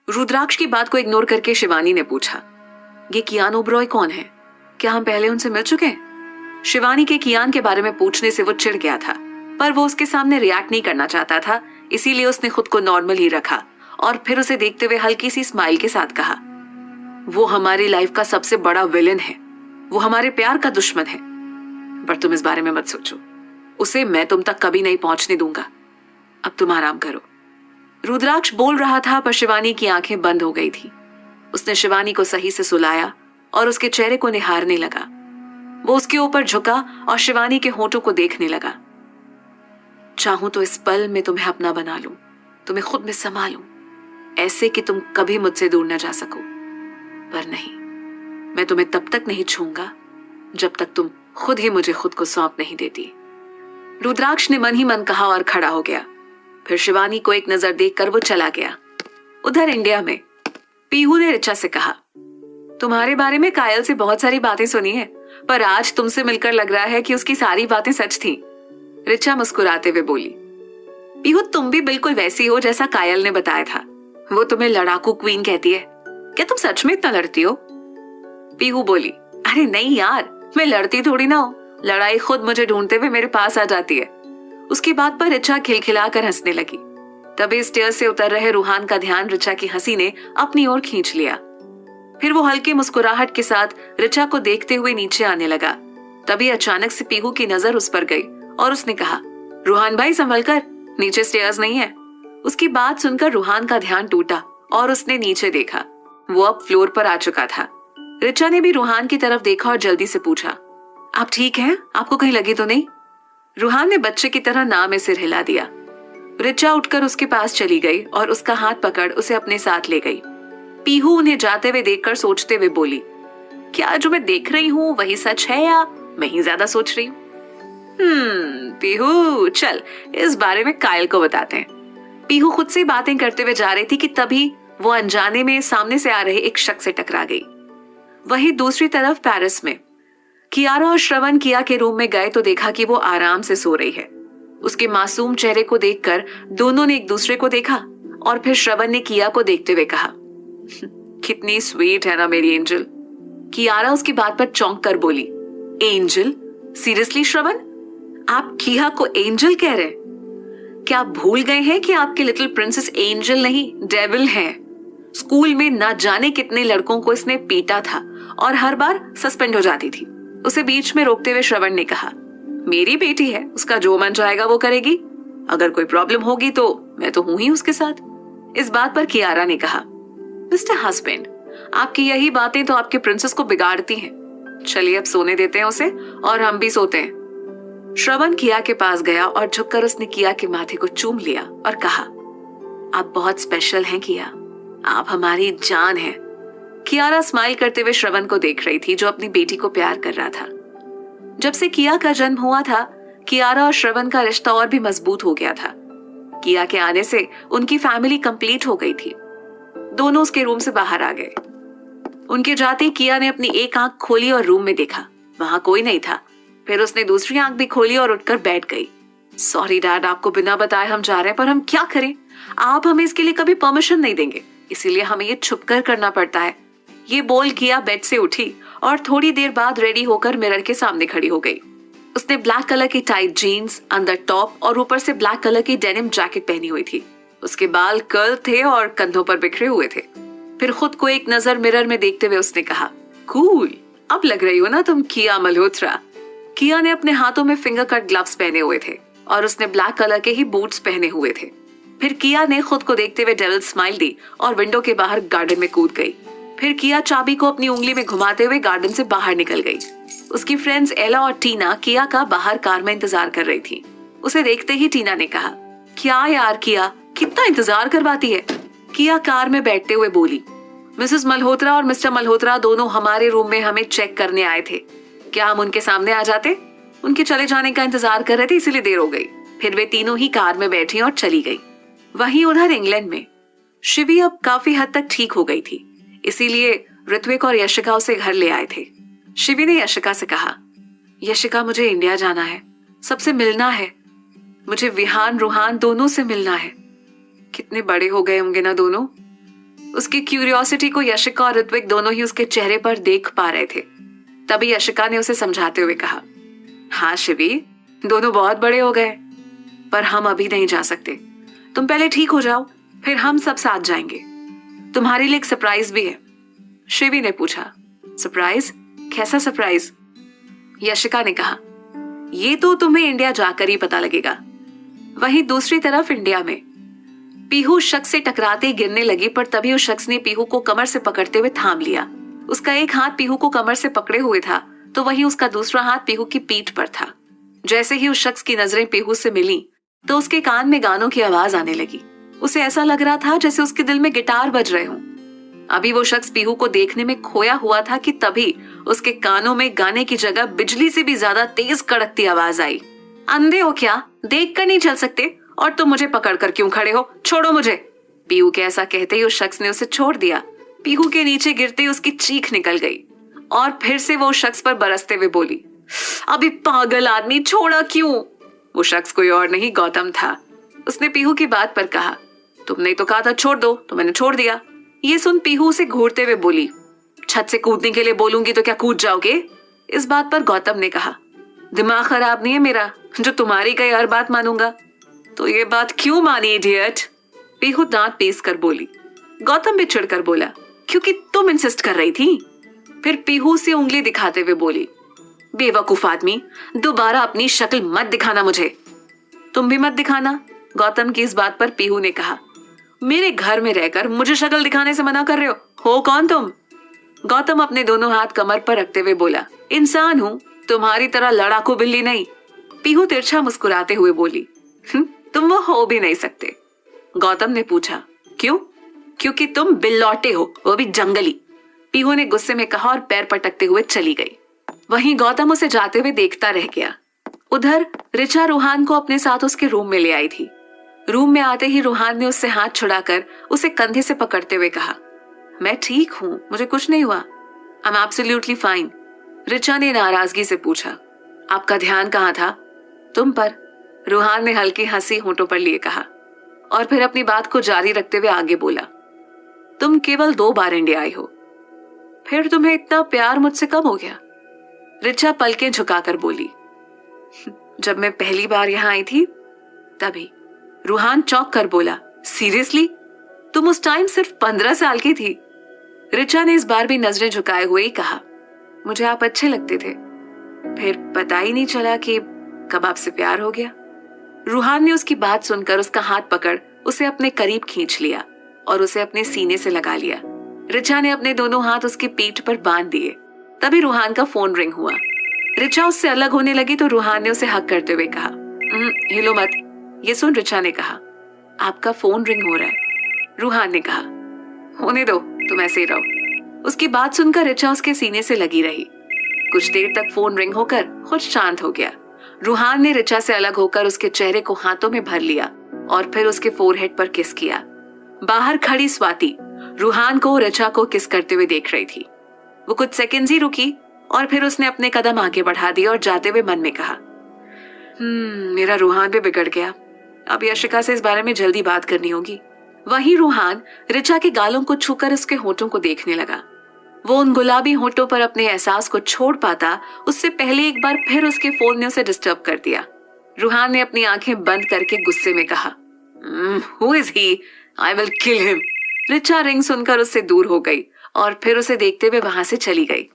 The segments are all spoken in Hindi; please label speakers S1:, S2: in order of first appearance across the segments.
S1: रुद्राक्ष की बात को इग्नोर करके शिवानी ने पूछा, ये कियान ओबरॉय कौन है? क्या हम पहले उनसे मिल चुके हैं? शिवानी के कियान के बारे में पूछने से वो चिढ़ गया था, पर वो उसके सामने रिएक्ट नहीं करना चाहता था, इसीलिए उसने खुद को नॉर्मल ही रखा और फिर उसे देखते हुए हल्की सी स्माइल के साथ कहा, वो हमारी लाइफ का सबसे बड़ा विलेन है, वो हमारे प्यार का दुश्मन है, पर तुम इस बारे में मत सोचो, उसे मैं तुम तक कभी नहीं पहुंचने दूंगा। अब तुम आराम करो। रुद्राक्ष बोल रहा था पर शिवानी की आंखें बंद हो गई थी। उसने शिवानी को सही से सुलाया और उसके चेहरे को निहारने लगा। वो उसके ऊपर झुका और शिवानी के होठों को देखने लगा। चाहूं तो इस पल में तुम्हें अपना बना लूं, तुम्हें खुद में समा लूं, ऐसे कि तुम कभी मुझसे दूर न जा सको, पर नहीं, मैं तुम्हें तब तक नहीं छूंगा जब तक तुम खुद ही मुझे खुद को सौंप नहीं देती। रुद्राक्ष ने मन ही मन कहा और खड़ा हो गया। फिर शिवानी को एक नजर देखकर वो चला गया। उधर इंडिया में पीहू ने ऋचा से कहा, तुम्हारे बारे में कायल से बहुत सारी बातें सुनी है, पर आज तुमसे मिलकर लग रहा है कि उसकी सारी बातें सच थी। ऋचा मुस्कुराते हुए बोली, पीहू तुम भी बिल्कुल वैसी हो जैसा कायल ने बताया था। वो तुम्हें लड़ाकू क्वीन कहती है। क्या तुम सच में इतना लड़ती हो? पीहू बोली, अरे नहीं यार, मैं लड़ती थोड़ी ना हूं, लड़ाई खुद मुझे ढूंढते हुए मेरे पास आ जाती है। उसकी बात पर ऋचा खिलखिलाकर हंसने लगी। तभी स्टेयर से उतर रहे रूहान का ध्यान ऋचा की हंसी ने अपनी ओर खींच लिया। फिर वो हल्की मुस्कुराहट के साथ ऋचा को देखते हुए नीचे आने लगा। तभी अचानक से पीहू की नजर उस पर गई और उसने कहा, रूहान भाई संभल कर, नीचे स्टेयर्स नहीं है। उसकी बात सुनकर रूहान का ध्यान टूटा और उसने नीचे देखा। वो अब फ्लोर पर आ चुका था। ऋचा ने भी रूहान की तरफ देखा और जल्दी से पूछा, आप ठीक हैं? आपको कहीं लगी तो नहीं? रूहान ने बच्चे की तरह ना में सिर हिला दिया। ऋचा उठकर उसके पास चली गई और उसका हाथ पकड़ उसे अपने साथ ले गई। पीहू उन्हें जाते हुए देखकर सोचते हुए बोली, क्या जो मैं देख रही हूँ वही सच है या मैं ही ज्यादा सोच रही हूँ? पीहू चल इस बारे में कायल को बताते हैं। पीहू खुद से बातें करते हुए जा रही थी कि तभी वो अनजाने में सामने से आ रहे एक शख्स से टकरा गई। वहीं दूसरी तरफ पेरिस में कियारा और श्रवण किया के रूम में गए तो देखा कि वो आराम से सो रही है। उसके मासूम चेहरे को देखकर दोनों ने एक दूसरे को देखा और फिर श्रवण ने किया को देखते हुए कहा, कितनी स्वीट है ना मेरी एंजल। कियारा उसकी बात पर चौंक कर बोली, एंजल? सीरियसली श्रवण, आप किया को एंजल कह रहे? क्या आप भूल गए हैं कि आपके लिटिल प्रिंसेस एंजल नहीं डेविल है? स्कूल में ना जाने कितने लड़कों को इसने पीटा था और हर बार सस्पेंड हो जाती थी। उसे बीच में रोकते हुए श्रवण ने कहा, मेरी बेटी है, उसका जो मन चाहेगा वो करेगी। अगर कोई प्रॉब्लम होगी तो मैं तो हूं ही उसके साथ। इस बात पर कियारा ने कहा, मिस्टर हस्बैंड, आपकी यही बातें तो आपके प्रिंसेस को बिगाड़ती हैं। चलिए अब सोने देते हैं उसे और हम भी सोते हैं। श्रवण किया के पास गया और झुककर उसने किया के माथे को चूम लिया और कहा, आप बहुत स्पेशल हैं किया, आप हमारी जान हैं। कियारा स्माइल करते हुए श्रवण को देख रही थी जो अपनी बेटी को प्यार कर रहा था। जब से किया का जन्म हुआ था, कियारा और श्रवण का रिश्ता और भी मजबूत हो गया था। किया के आने से उनकी फैमिली कंप्लीट हो गई थी। दोनों उसके रूम से बाहर आ गए। उनके जाते ही किया ने अपनी एक आंख खोली और रूम में देखा, वहां कोई नहीं था। फिर उसने दूसरी आंख भी खोली और उठकर बैठ गई। सॉरी डैड, आपको बिना बताए हम जा रहे हैं, पर हम क्या करें? आप हमें इसके लिए कभी परमिशन नहीं देंगे, इसीलिए हमें ये छुपकर करना पड़ता है। ये बोल किया बेड से उठी और थोड़ी देर बाद रेडी होकर मिरर के सामने खड़ी हो गई। उसने ब्लैक कलर की टाइट जीन्स, अंदर टॉप और ऊपर से ब्लैक कलर की डेनिम जैकेट पहनी हुई थी। उसके बाल कर्ल थे और कंधों पर बिखरे हुए थे। फिर खुद को एक नजर मिरर में देखते हुए उसने कहा, कूल, अब लग रही हो ना तुम किया मल्होत्रा। किया ने अपने हाथों में फिंगर कट ग्लव्स पहने हुए थे और उसने ब्लैक कलर के ही बूट्स पहने हुए थे। फिर किया ने खुद को देखते हुए डेविल स्माइल दी और विंडो के बाहर गार्डन में कूद गई। फिर किया चाबी को अपनी उंगली में घुमाते हुए गार्डन से बाहर निकल गई। उसकी फ्रेंड्स एला और टीना किया का बाहर कार में इंतजार कर रही थी। उसे देखते ही टीना ने कहा, क्या यार किया, कितना इंतजार करवाती है। किया कार में बैठते हुए बोली, मिसेस मल्होत्रा और मिस्टर मल्होत्रा दोनों हमारे रूम में हमें चेक करने आए थे। क्या हम उनके सामने आ जाते? उनके चले जाने का इंतजार कर रहे थे, इसीलिए देर हो गई। फिर वे तीनों ही कार में बैठी और चली गई। वहीं उधर इंग्लैंड में शिवी अब काफी हद तक ठीक हो गई थी, इसीलिए ऋत्विक और यशिका उसे घर ले आए थे। शिवी ने यशिका से कहा, यशिका मुझे इंडिया जाना है, सबसे मिलना है, मुझे विहान रूहान दोनों से मिलना है। कितने बड़े हो गए होंगे ना दोनों। उसकी क्यूरियोसिटी को यशिका और ऋत्विक दोनों ही उसके चेहरे पर देख पा रहे थे। तभी यशिका ने उसे समझाते हुए कहा, हाँ शिवी, दोनों बहुत बड़े हो गए, पर हम अभी नहीं जा सकते। तुम पहले ठीक हो जाओ, फिर हम सब साथ जाएंगे। तुम्हारे लिए एक सरप्राइज भी है। शिवी ने पूछा, सरप्राइज? कैसा सरप्राइज? यशिका ने कहा, ये तो तुम्हें इंडिया जाकर ही पता लगेगा। वहीं दूसरी तरफ इंडिया में पीहू शख्स से टकराते ही गिरने लगी, पर तभी उस शख्स ने पीहू को कमर से पकड़ते हुए थाम लिया। उसका एक हाथ पीहू को कमर से पकड़े हुए था, तो वहीं उसका दूसरा हाथ पीहू की पीठ पर था। जैसे ही उस शख्स की नजरें पीहू से मिली तो उसके कान में गानों की आवाज आने लगी। उसे ऐसा लग रहा था जैसे उसके दिल में गिटार बज रहे हों। अभी वो शख्स पीहू को देखने में खोया हुआ था कि तभी उसके कानों में गाने की जगह बिजली से भी ज्यादा तेज कड़कती आवाज आई। अंधे हो क्या? देख कर नहीं चल सकते? और तुम मुझे पकड़ कर क्यों खड़े हो? छोड़ो मुझे। पीहू के ऐसा कहते ही उस शख्स ने उसे छोड़ दिया। पीहू के नीचे गिरते ही उसकी चीख निकल गई और फिर से वो उस शख्स पर बरसते हुए बोली, अभी पागल आदमी, छोड़ा क्यों? वो शख्स कोई और नहीं, गौतम था। उसने पीहू की बात पर कहा, तुमने तो कहा था छोड़ दो, तो मैंने छोड़ दिया। ये सुन पीहू से घूरते हुए बोली, छत से कूदने के लिए बोलूंगी तो क्या कूद जाओगे? इस बात पर गौतम ने कहा, दिमाग खराब नहीं है मेरा जो तुम्हारी कई हर बात मानूंगा। तो ये बात क्यों मानी इडियट? पीहू दांत पीस कर बोली। गौतम भी चिढ़कर बोला, क्योंकि तुम इंसिस्ट कर रही थी। फिर पीहू से उंगली दिखाते हुए बोली, बेवकूफ आदमी, दोबारा अपनी शक्ल मत दिखाना मुझे। तुम भी मत दिखाना। गौतम की इस बात पर पीहू ने कहा, मेरे घर में रहकर मुझे शक्ल दिखाने से मना कर रहे हो कौन तुम? गौतम अपने दोनों हाथ कमर पर रखते हुए बोला, इंसान हूं, तुम्हारी तरह लड़ाकू बिल्ली नहीं। पीहू तिरछा मुस्कुराते हुए बोली, तुम वो हो भी नहीं सकते। गौतम ने पूछा, क्यों? क्योंकि तुम बिल्लौटे हो, वो भी जंगली। पीहू ने गुस्से में कहा और पैर पटकते हुए चली गई। वहीं गौतम उसे जाते हुए देखता रह गया। उधर ऋचा रूहान को अपने साथ उसके रूम में ले आई थी। रूम में आते ही रूहान ने उससे हाथ छुड़ाकर उसे कंधे से पकड़ते हुए कहा, मैं ठीक हूं, मुझे कुछ नहीं हुआ। I am absolutely fine. Richa ने नाराजगी से पूछा, आपका ध्यान कहाँ था? तुम पर। रूहान ने हल्की हंसी होंठों पर लिए कहा और फिर अपनी बात को जारी रखते हुए आगे बोला, तुम केवल 2 बार इंडिया आई हो, फिर तुम्हें इतना प्यार मुझसे कब हो गया? ऋचा पलकें झुकाकर बोली, जब मैं पहली बार यहां आई थी तभी। रूहान चौंक कर बोला, सीरियसली? तुम उस टाइम सिर्फ 15 साल की थी। ऋचा ने इस बार भी नजरें झुकाए हुए ही कहा, मुझे आप अच्छे लगते थे, फिर पता ही नहीं चला कि कब आपसे प्यार हो गया। रूहान ने उसकी बात सुनकर उसका हाथ पकड़ उसे अपने करीब खींच लिया और उसे अपने सीने से लगा लिया। ऋचा ने अपने दोनों हाथ उसकी पीठ पर बांध दिए। तभी रूहान का फोन रिंग हुआ। ऋचा उससे अलग होने लगी तो रूहान ने उसे हक करते हुए कहा, हिलो मत। ये सुन ऋचा ने कहा, आपका फोन रिंग हो रहा है। रूहान ने कहा, होने दो, तुम ऐसे ही रहो। उसकी बात सुनकर ऋचा उसके सीने से लगी रही। कुछ देर तक फोन रिंग होकर खुद शांत हो गया। रूहान ने ऋचा से अलग होकर उसके चेहरे को हाथों में भर लिया और फिर उसके फोरहेड पर किस किया। बाहर खड़ी स्वाति रूहान को ऋचा को किस करते हुए देख रही थी। वो कुछ सेकंड्स ही रुकी और फिर उसने अपने कदम आगे बढ़ा दिए और जाते हुए मन में कहा, मेरा रूहान भी बिगड़ गया। अब यशिका से इस बारे में जल्दी बात करनी होगी। वहीं रूहान ऋचा के गालों को छूकर उसके होठों को देखने लगा। वो उन गुलाबी होठों पर अपने एहसास को छोड़ पाता उससे पहले एक बार फिर उसके फोन ने उसे डिस्टर्ब कर दिया। रूहान ने अपनी आंखें बंद करके गुस्से में कहा, who is he? I will kill him. Richa ring सुनकर उससे दूर हो गई और फिर उसे देखते हुए वहां से चली गई।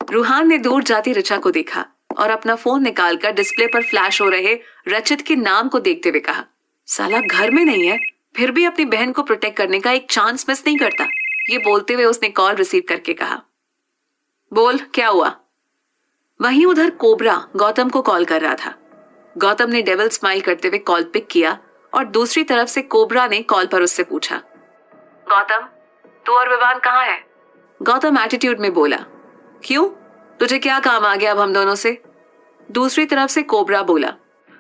S1: रूहान ने दूर जाती ऋचा को देखा और अपना फोन निकालकर डिस्प्ले पर फ्लैश हो रहे रचित के नाम को देखते हुए कहा, साला घर में नहीं है, फिर भी अपनी बहन को प्रोटेक्ट करने का एक चांस मिस नहीं करता। ये बोलते हुए उसने कॉल रिसीव करके कहा, बोल क्या हुआ? वहीं उधर कोबरा गौतम को कॉल कर रहा था। गौतम ने डेविल स्माइल करते हुए कॉल पिक किया और दूसरी तरफ से कोबरा ने कॉल पर उससे पूछा, गौतम, तू और विवान कहाँ है? गौतम एटीट्यूड में बोला, क्यों, तुझे क्या काम आ गया अब हम दोनों से? दूसरी तरफ से कोबरा बोला,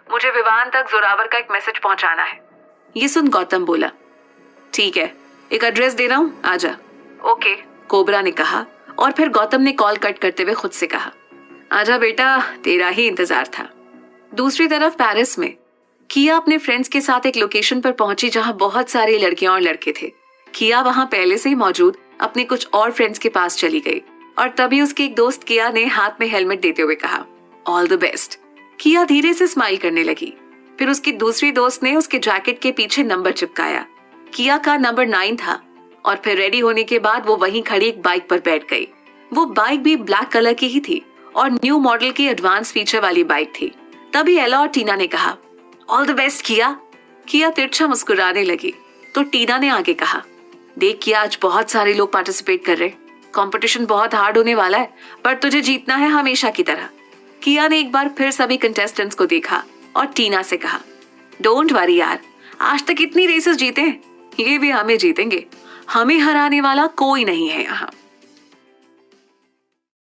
S1: मुझे विवान तक जोरावर का एक मैसेज पहुंचाना है। ये सुन गौतम बोला, ठीक है, एक एड्रेस दे रहा हूं, आजा। ओके, कोबरा ने कहा और फिर गौतम ने कॉल कट करते हुए खुद से कहा, आजा बेटा, तेरा ही इंतजार था। दूसरी तरफ पेरिस में किया अपने फ्रेंड्स के साथ एक लोकेशन पर पहुंची जहां बहुत सारी लड़कियां और लड़के थे। किया वहां पहले से ही मौजूद अपने कुछ और फ्रेंड्स के पास चली गई और तभी उसके एक दोस्त किया ने हाथ में हेलमेट देते हुए कहा, ऑल द बेस्ट। किया धीरे से स्माइल करने लगी। फिर उसकी दूसरी दोस्त ने उसके जैकेट के पीछे नंबर चिपकाया। किया का नंबर 9 था और फिर रेडी होने के बाद वो वहीं खड़ी एक बाइक पर बैठ गई। वो बाइक भी ब्लैक कलर की ही थी और न्यू मॉडल की एडवांस फीचर वाली बाइक थी। तभी एला और टीना ने कहा, ऑल द बेस्ट किया। किया तिरछा मुस्कुराने लगी तो टीना ने आगे कहा, देख किया, आज बहुत सारे लोग पार्टिसिपेट कर रहे, कंपटीशन बहुत हार्ड होने वाला है, पर तुझे जीतना है हमेशा की तरह। किया ने एक बार फिर सभी कंटेस्टेंट्स को देखा और टीना से कहा, डोंट वरी यार, आज तक इतनी रेसेस जीते हैं, ये भी हमें जीतेंगे, हमें हराने वाला कोई नहीं है यहाँ।